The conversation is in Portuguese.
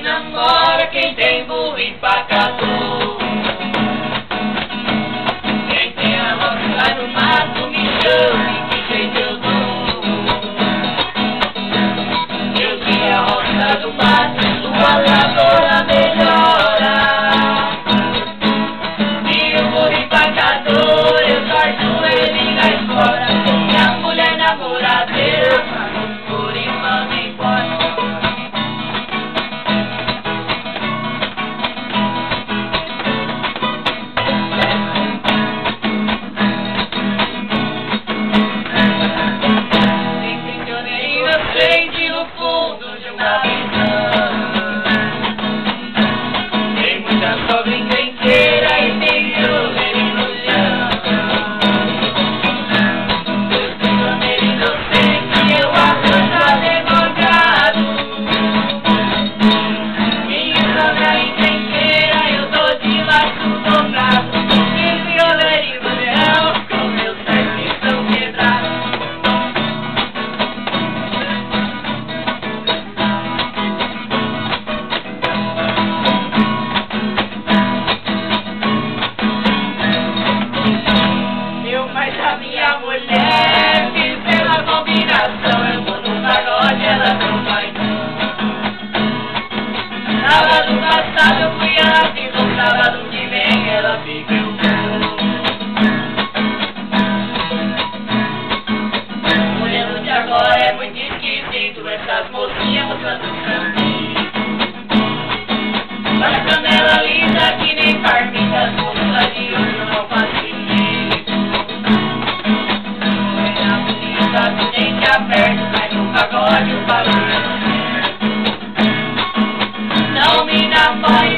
namora quem tem burro empacador. Quem tem a roça no mato me chame que jeito eu dou. Eu vi a roça do mato, sua lavoura melhora. E o burro empacador, eu torço ele lá fora. E a mulher namoradeira, por isso manda embora. Inocente no fundo de uma visão. Tem muita sobra encrenqueira e tem chover no chão. Eu sou nele inocente, eu arranjo advogado. Minha sobra encrenqueira eu dou de laço dobrado. E violeiro e mulherão com meus pés que estão quebrados. A minha mulher fiz pela combinação. Eu vou no pagode, ela não vai não. Sábado passado eu fui a no sábado que vem ela fica eu vou. Olhando de agora é muito esquisito essas mocinhas mostrando caminho. Olha a canela linda que nem farmita, as moças de hoje eu não facilito. Gente aberto, mas no pagode o barulho é certo. Não me namore.